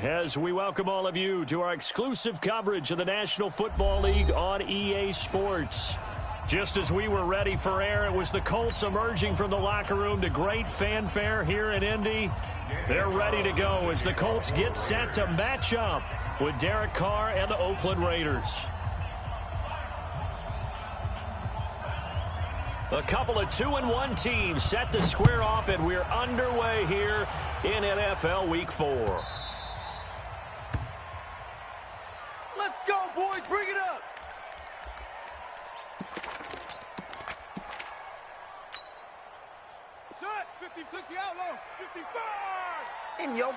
as we welcome all of you to our exclusive coverage of the National Football League on EA Sports. Just as we were ready for air, it was the Colts emerging from the locker room to great fanfare here in Indy. They're ready to go as the Colts get set to match up with Derek Carr and the Oakland Raiders. A couple of 2-1 teams set to square off, and we're underway here in NFL Week 4. Let's go, boys. Bring it up. Shot. 50, 60 out low. 55. In your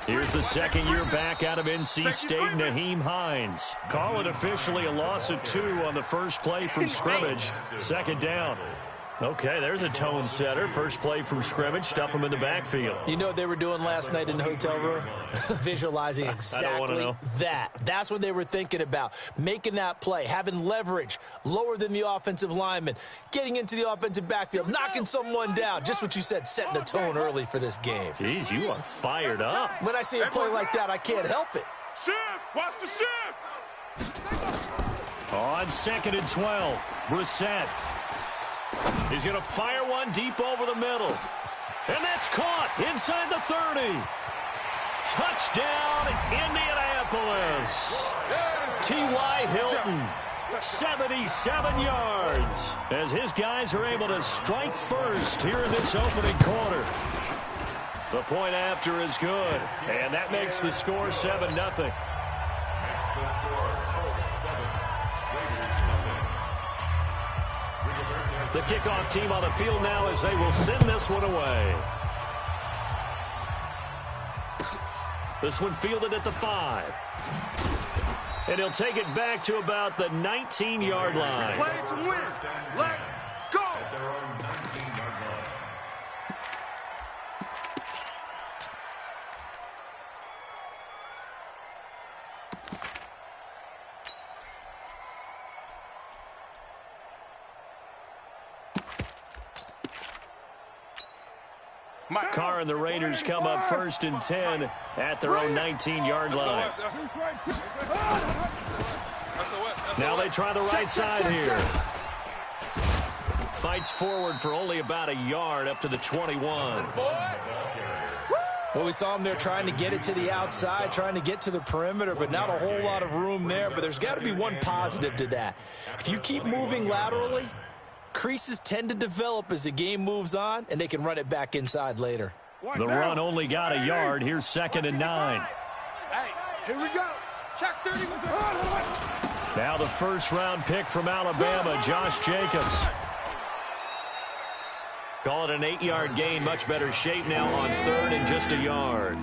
Here's the second year back out of NC State, Nyheim Hines. Call it officially a loss of 2 on the first play from scrimmage. Second down. Okay, there's a tone setter. First play from scrimmage, stuff them in the backfield. You know what they were doing last night in the hotel room? Visualizing exactly that. That's what they were thinking about. Making that play, having leverage, lower than the offensive lineman, getting into the offensive backfield, knocking someone down. Just what you said, setting the tone early for this game. Jeez, you are fired up. When I see a play like that, I can't help it. Shift. Watch the shift. On 2nd and 12, Brissett. He's going to fire one deep over the middle. And that's caught inside the 30. Touchdown, Indianapolis. T.Y. Hilton, 77 yards, as his guys are able to strike first here in this opening quarter. The point after is good, and that makes the score 7-0. The kickoff team on the field now as they will send this one away. This one fielded at the 5. And he'll take it back to about the 19-yard line. Play to win. Let go. Carr and the Raiders come up 1st and 10 at their own 19-yard line. Now they try the right side here. Fights forward for only about a yard up to the 21. Well, we saw him there trying to get it to the outside, trying to get to the perimeter, but not a whole lot of room there. But there's got to be one positive to that. If you keep moving laterally, creases tend to develop as the game moves on, and they can run it back inside later. The run only got a yard. Here's 2nd and 9. Hey, here we go. Check 30. Now the first-round pick from Alabama, Josh Jacobs. Call it an 8-yard gain. Much better shape now on 3rd and just a yard.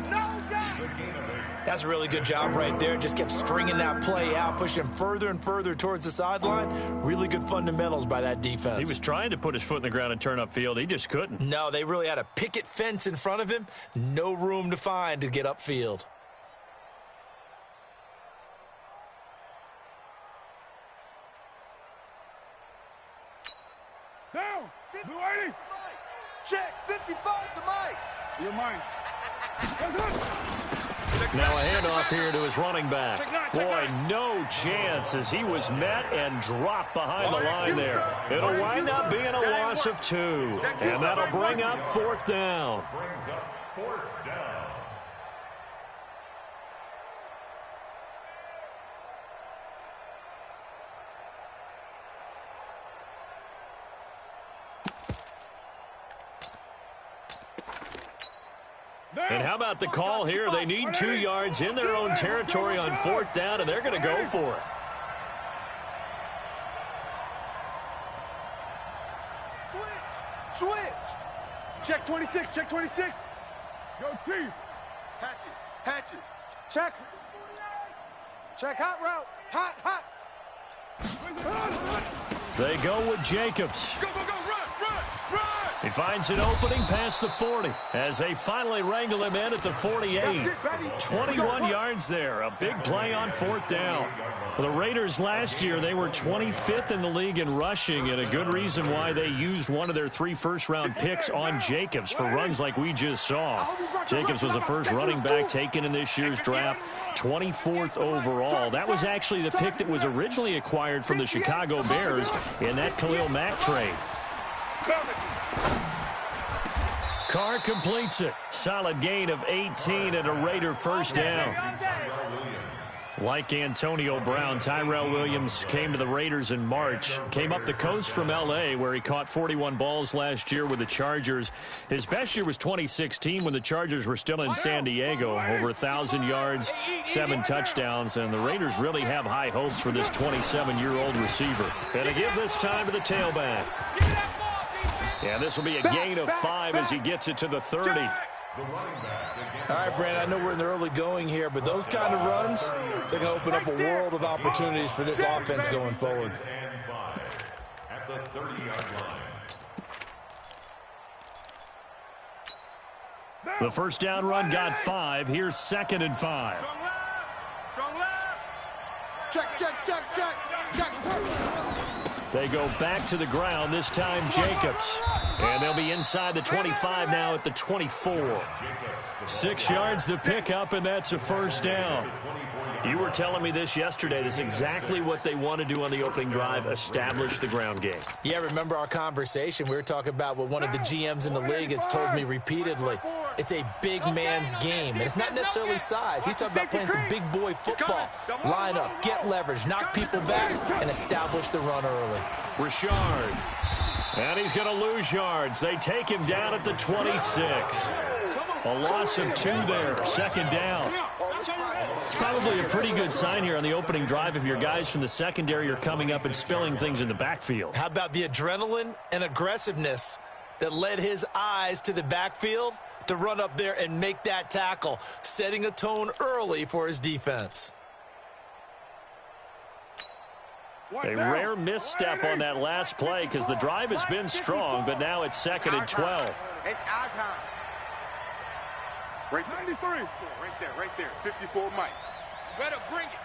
That's a really good job right there. Just kept stringing that play out, pushing further and further towards the sideline. Really good fundamentals by that defense. He was trying to put his foot in the ground and turn upfield. He just couldn't. No, they really had a picket fence in front of him. No room to find to get upfield. Down. 280. Check. 55 to Mike. You're mine. Now a handoff here to his running back. Boy, no chance as he was met and dropped behind the line there. It'll wind up being a loss of 2. And that'll bring up 4th down. And how about the call here? They need 2 yards in their own territory on 4th down, and they're going to go for it. Switch. Check 26. Check 26. Go, Chief. Hatch it. Check. Check hot route. Hot. They go with Jacobs. Go. Run. He finds an opening past the 40 as they finally wrangle him in at the 48. 21 yards there. A big play on 4th down. The Raiders last year, they were 25th in the league in rushing, and a good reason why they used one of their 3 first-round picks on Jacobs for runs like we just saw. Jacobs was the first running back taken in this year's draft, 24th overall. That was actually the pick that was originally acquired from the Chicago Bears in that Khalil Mack trade. Carr completes it. Solid gain of 18 and a Raider first down. Like Antonio Brown, Tyrell Williams came to the Raiders in March. Came up the coast from L.A., where he caught 41 balls last year with the Chargers. His best year was 2016 when the Chargers were still in San Diego. Over 1,000 yards, 7 touchdowns, and the Raiders really have high hopes for this 27-year-old receiver. And to give this time to the tailback. And this will be a gain of 5 as he gets it to the 30. All right, Brandon, I know we're in the early going here, but those kind of runs, they're going to open up a world of opportunities for this offense going forward. At the 30-yard line. The first down run got 5. Here's 2nd and 5. Strong left. Check. They go back to the ground, this time Jacobs. And they'll be inside the 25 now at the 24. 6 yards the pickup, and that's a first down. You were telling me this yesterday. This is exactly what they want to do on the opening drive, establish the ground game. Yeah, remember our conversation? We were talking about what one of the GMs in the league has told me repeatedly. It's a big man's game, and it's not necessarily size. He's talking about playing some big boy football. Line up, get leverage, knock people back, and establish the run early. Richard. And he's going to lose yards. They take him down at the 26. A loss of 2 there, 2nd down. It's probably a pretty good sign here on the opening drive if your guys from the secondary are coming up and spilling things in the backfield. How about the adrenaline and aggressiveness that led his eyes to the backfield to run up there and make that tackle, setting a tone early for his defense. A rare misstep on that last play because the drive has been strong, but now it's 2nd and 12. It's our time. Right 93. Right there. 54 Mike. You better bring it.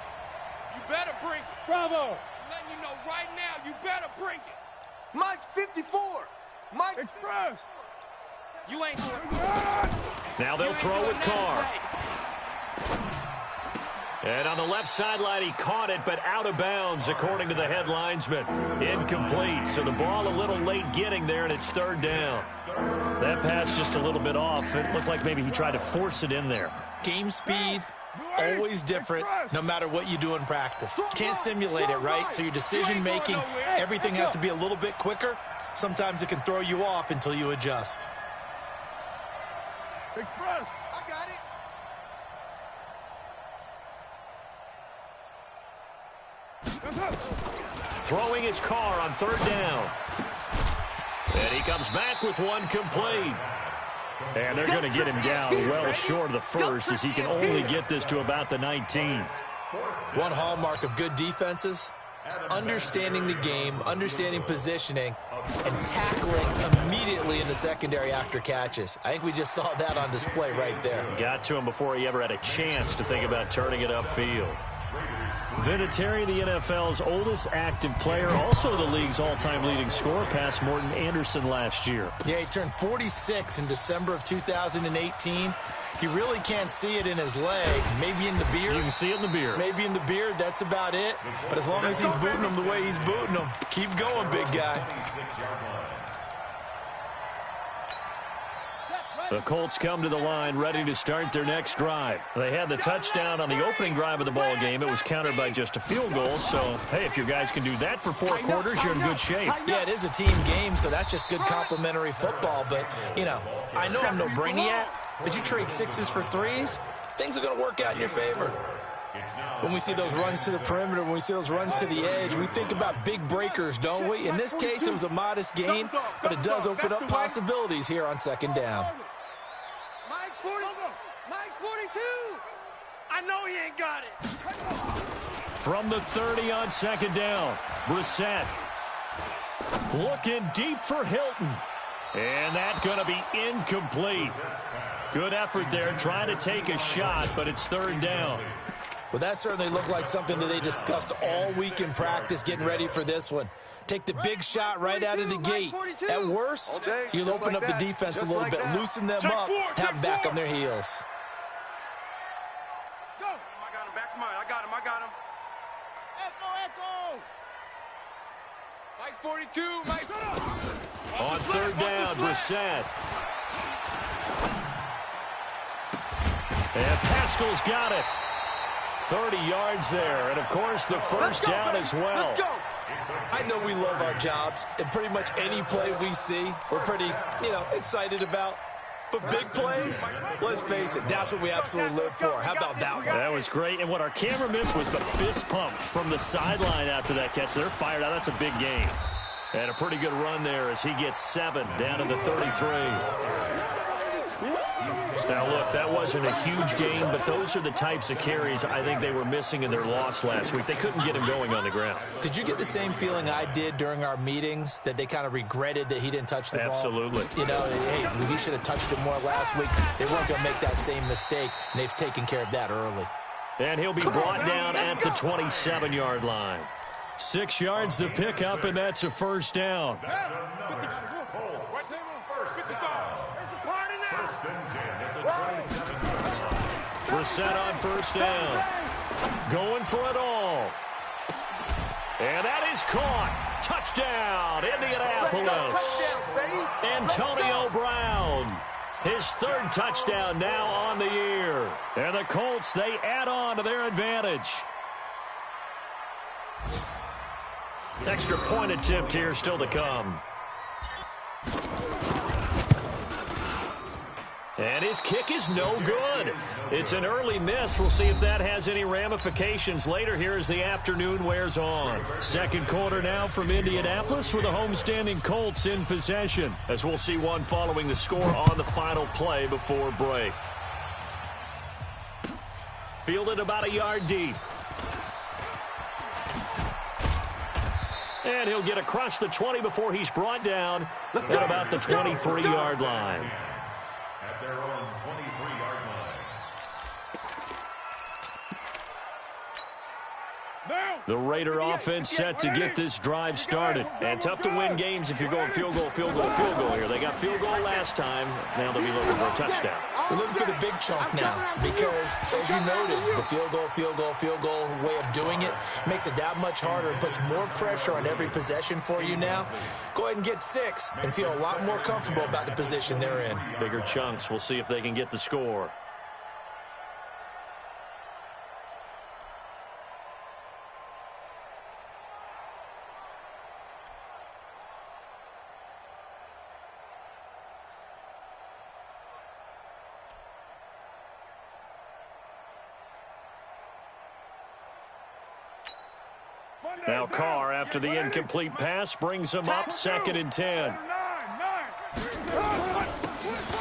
You better bring it. Bravo. I'm letting you know right now, you better bring it. Mike's 54. Mike. Express. You ain't going Now they'll throw with Carr. And on the left sideline, he caught it, but out of bounds, according to the head linesman. Incomplete, so the ball a little late getting there, and it's 3rd down. That pass just a little bit off. It looked like maybe he tried to force it in there. Game speed, always different, no matter what you do in practice. Can't simulate it, right? So your decision-making, everything has to be a little bit quicker. Sometimes it can throw you off until you adjust. Express. I got it. Throwing his Carr on 3rd down. And he comes back with one complete. And they're going to get him down well short of the first as he can only get this to about the 19. One hallmark of good defenses is understanding the game, understanding positioning, and tackling immediately in the secondary after catches. I think we just saw that on display right there. Got to him before he ever had a chance to think about turning it upfield. Vinatieri, the NFL's oldest active player, also the league's all-time leading scorer, past Morton Anderson last year. Yeah, he turned 46 in December of 2018. He really can't see it in his leg, maybe in the beard. You can see it in the beard. Maybe in the beard, that's about it. But as long as he's booting him the way he's booting him, keep going, big guy. The Colts come to the line ready to start their next drive. They had the touchdown on the opening drive of the ball game. It was countered by just a field goal. So, hey, if you guys can do that for 4 quarters, you're in good shape. Yeah, it is a team game, so that's just good complimentary football. But, you know I'm no brainiac, but you trade 6s for 3s, things are going to work out in your favor. When we see those runs to the perimeter, when we see those runs to the edge, we think about big breakers, don't we? In this case, it was a modest gain, but it does open up possibilities here on 2nd down. Mike's 40. Mike's 42. I know he ain't got it. From the 30 on 2nd down, Brissett looking deep for Hilton. And that's going to be incomplete. Good effort there trying to take a shot, but it's third down. Well, that certainly looked like something that they discussed all week in practice getting ready for this one. Take the big shot right out of the gate. At worst, you'll open up the defense a little bit, loosen them up, have them back on their heels. Go. I got him. Back to mine. I got him. Echo. Mike 42, Mike. On third down, Brissett. And Pascal's got it. 30 yards there, and of course the first down as well. Let's go. I know we love our jobs, and pretty much any play we see, we're pretty, excited about. But big plays, let's face it, that's what we absolutely live for. How about that one? That was great, and what our camera missed was the fist pump from the sideline after that catch. They're fired out. That's a big game. And a pretty good run there as he gets 7 down to the 33. Now, look, that wasn't a huge game, but those are the types of carries I think they were missing in their loss last week. They couldn't get him going on the ground. Did you get the same feeling I did during our meetings, that they kind of regretted that he didn't touch the ball? Absolutely. Hey, he should have touched it more last week. They weren't going to make that same mistake, and they've taken care of that early. And he'll be brought down at the 27-yard line. 6 yards the pickup, and that's a first down. Brissett on first down. Going for it all. And that is caught. Touchdown, Indianapolis. Antonio Brown. His third touchdown now on the year. And the Colts, they add on to their advantage. Extra point attempt here still to come. And his kick is no good. It's an early miss. We'll see if that has any ramifications later here as the afternoon wears on. Second quarter now from Indianapolis with the homestanding Colts in possession, as we'll see one following the score on the final play before break. Fielded about a yard deep. And he'll get across the 20 before he's brought down at about the 23-yard line. At their own 23-yard line. The Raider offense set to get this drive started. And tough to win games if you're going field goal here. They got field goal last time. Now they'll be looking for a touchdown. They're looking for the big chunk now because, as you noted, the field goal way of doing it makes it that much harder and puts more pressure on every possession for you now. Go ahead and get 6 and feel a lot more comfortable about the position they're in. Bigger chunks. We'll see if they can get the score. Now Carr, after the incomplete pass, brings him up 2nd and 10.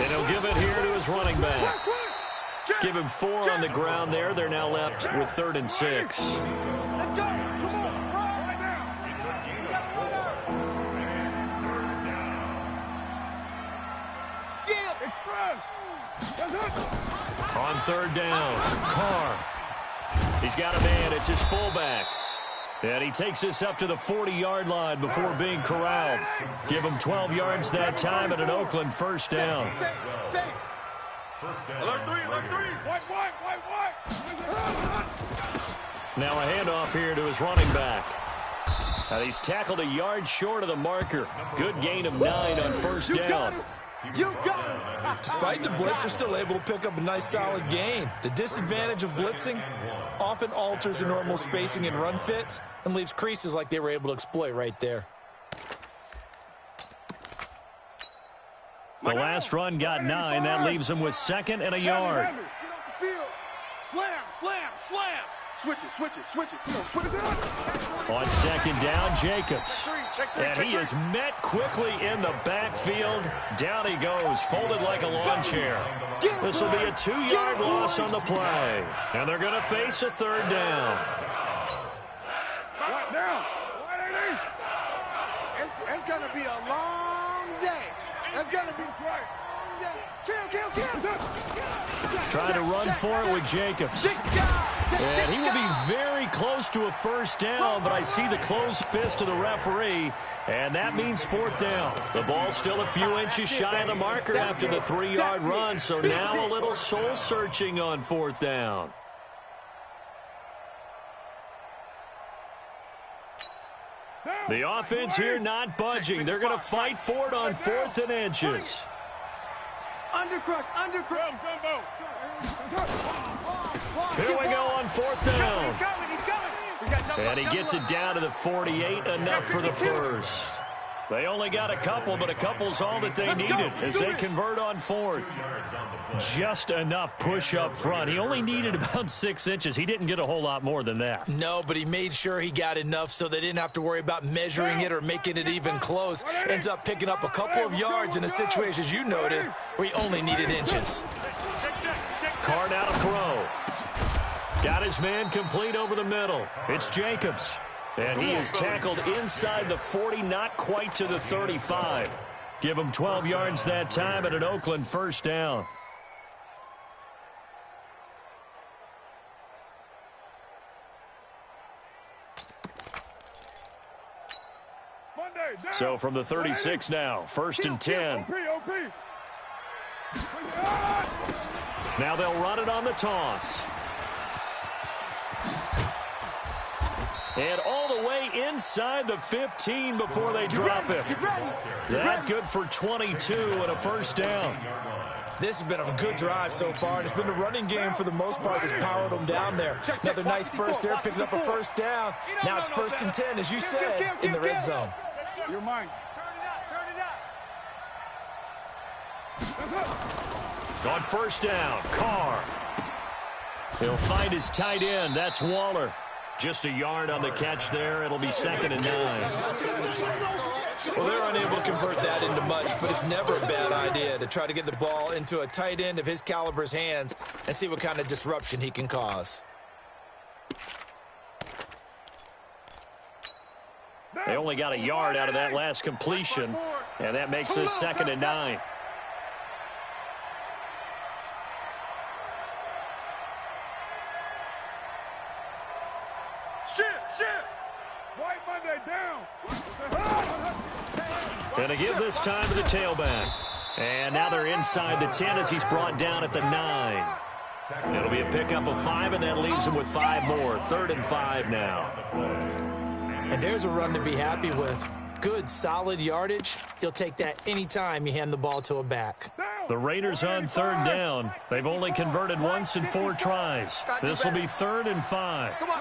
And he'll give it here to his running back. Give him 4 on the ground there. They're now left with 3rd and 6. Let's go. Come on. Right now. You got to run out. Express. On 3rd down, Carr. He's got a man. It's his fullback. And he takes this up to the 40-yard line before being corralled. Give him 12 yards that time and an Oakland first down. Alert 3. White. Now a handoff here to his running back. And he's tackled a yard short of the marker. Good gain of 9 on first down. You got him. Despite the blitz, they're still able to pick up a nice, solid gain. The disadvantage of blitzing often alters the normal spacing and run fits and leaves creases like they were able to exploit right there. The last run got 9. That leaves him with 2nd and a yard. Get off the field. Slam. Switch it. Come on, switch it down. On 2nd down, Jacobs. And he is met quickly in the backfield. Down he goes, folded like a lawn chair. This will be a 2-yard loss on the play. And they're going to face a 3rd down. Right now. It's going to be a long day. That's gotta be right. Kill. Trying to run for it with Jacobs. And he will be very close to a first down, but I see the closed fist of the referee, and that means fourth down. The ball's still a few inches shy of the marker after the 3-yard run, so now a little soul-searching on fourth down. The offense here not budging. They're going to fight for it on 4th and inches. Undercrush. Here we go on 4th down. He's coming. And he gets it down to the 48, enough for the first. They only got a couple, but a couple's all that they needed as they convert on 4th. Just enough push up front. He only needed about 6 inches. He didn't get a whole lot more than that. No, but he made sure he got enough so they didn't have to worry about measuring it or making it even close. Ends up picking up a couple of yards in a situation, as you noted, where he only needed inches. Carr now to throw. Got his man complete over the middle. It's Jacobs. And he is tackled inside the 40, not quite to the 35. Give him 12 yards that time at an Oakland first down. So from the 36 now, 1st and 10. Now they'll run it on the toss. And all the way inside the 15 before they drop him. That good for 22 and a first down. This has been a good drive so far, and it's been the running game for the most part that's powered them down there. Another nice burst there, picking up a first down. Now it's 1st and 10, as you said, in the red zone. You're mine. Turn it up. On first down, Carr. He'll find his tight end. That's Waller. Just a yard on the catch there. It'll be 2nd and 9. Well, they're unable to convert that into much, but it's never a bad idea to try to get the ball into a tight end of his caliber's hands and see what kind of disruption he can cause. They only got a yard out of that last completion, and that makes this 2nd and 9. White Monday down. And to give this time to the tailback. And now they're inside the 10 as he's brought down at the 9. It'll be a pickup of 5, and that leaves him with 5 more. 3rd and 5 now. And there's a run to be happy with. Good, solid yardage. He'll take that anytime you hand the ball to a back. The Raiders on 3rd down. They've only converted once in 4 tries. This will be 3rd and 5. Come on.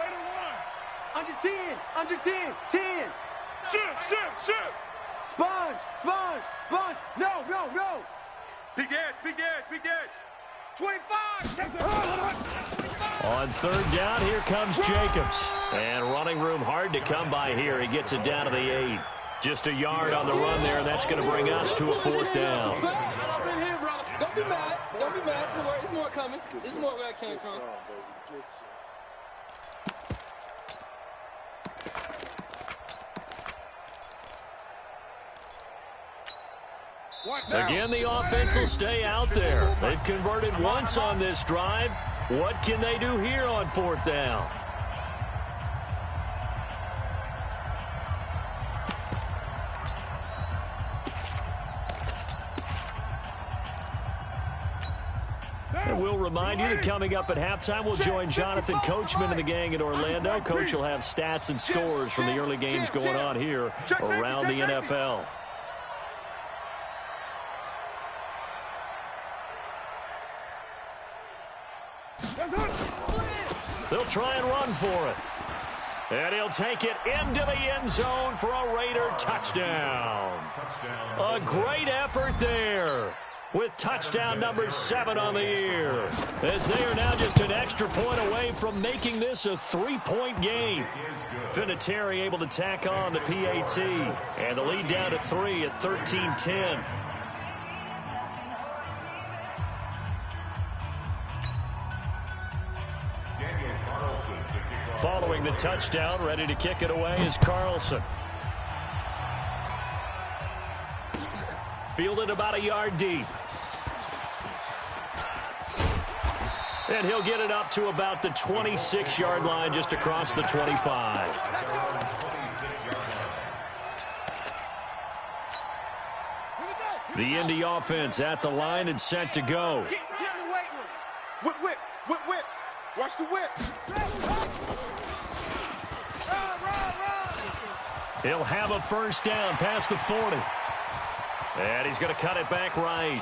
Under 10. 10. Shoot. Sponge. No. Big edge. 25. On 3rd down, here comes Jacobs. And running room hard to come by here. He gets it down to the 8. Just a yard on the run there, and that's going to bring us to a 4th down. Don't be mad. There's more coming. There's more where I came from. Again, the offense will stay out there. They've converted once on this drive. What can they do here on 4th down? And we'll remind you that coming up at halftime, we'll join Jonathan Coachman and the gang in Orlando. Coach will have stats and scores from the early games going on here around the NFL. They'll try and run for it. And he'll take it into the end zone for a Raider touchdown. A great effort there with touchdown number 7 on the year, as they are now just an extra point away from making this a 3-point game. Vinatieri able to tack on the PAT, and the lead down to 3 at 13-10. Following the touchdown, ready to kick it away is Carlson. fielded about a yard deep. And he'll get it up to about the 26-yard line, just across the 25. The Indy offense at the line and set to go. Get in the weight room. Whip, whip, whip, whip. Watch the whip. He'll have a first down past the 40. And he's going to cut it back right.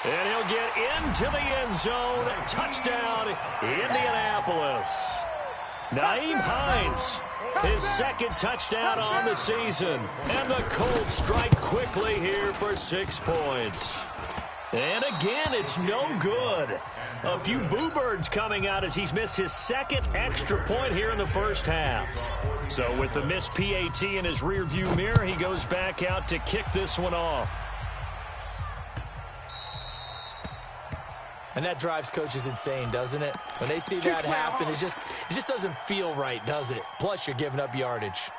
And he'll get into the end zone. Touchdown, Indianapolis. Nyheim Hines, his second touchdown on the season. And the Colts strike quickly here for 6 points. And again, it's no good. A few boo birds coming out as he's missed his second extra point here in the first half. So with the missed PAT in his rearview mirror, he goes back out to kick this one off. And that drives coaches insane, doesn't it? When they see that happen, it just doesn't feel right, does it? Plus, you're giving up yardage.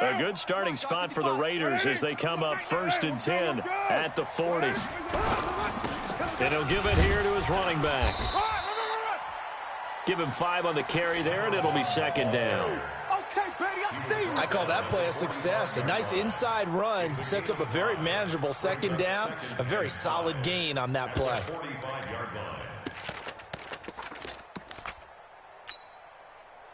A good starting spot for the Raiders as they come up 1st and 10 at the 40. And he'll give it here to his running back. Give him 5 on the carry there, and it'll be 2nd down. I call that play a success. A nice inside run sets up a very manageable 2nd down. A very solid gain on that play.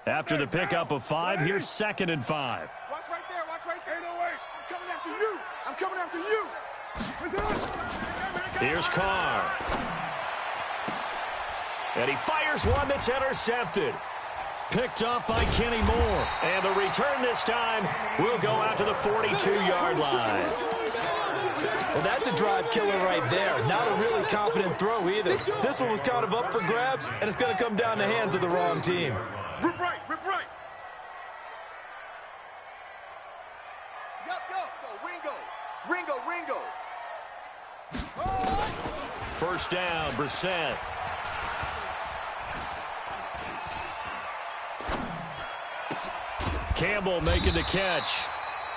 After the pickup of 5, here's 2nd and 5. Watch right there, watch right there. 808. I'm coming after you. I'm coming after you. Here's Carr. And he fires one that's intercepted. Picked up by Kenny Moore. And the return this time will go out to the 42-yard line. Well, that's a drive killer right there. Not a really confident throw either. This one was kind of up for grabs, and it's going to come down the hands of the wrong team. Rip right, rip right. Yup, yup, go, Ringo. Ringo. First down, Brissett. Campbell making the catch.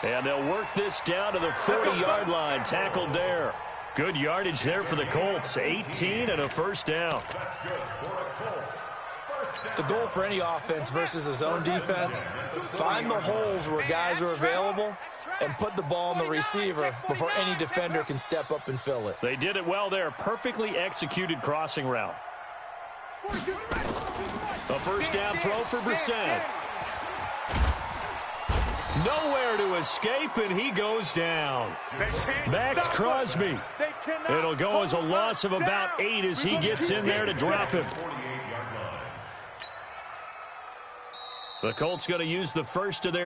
And they'll work this down to the 40-yard line. Tackled there. Good yardage there for the Colts. 18 and a first down. The goal for any offense versus his own defense, find the holes where guys are available and put the ball on the receiver before any defender can step up and fill it. They did it well there. Perfectly executed crossing route. A first down throw for Brissett. Nowhere to escape, and he goes down. Max Crosby. It'll go as a loss of about 8 as he gets in there to drop him. The Colts going to use the first of their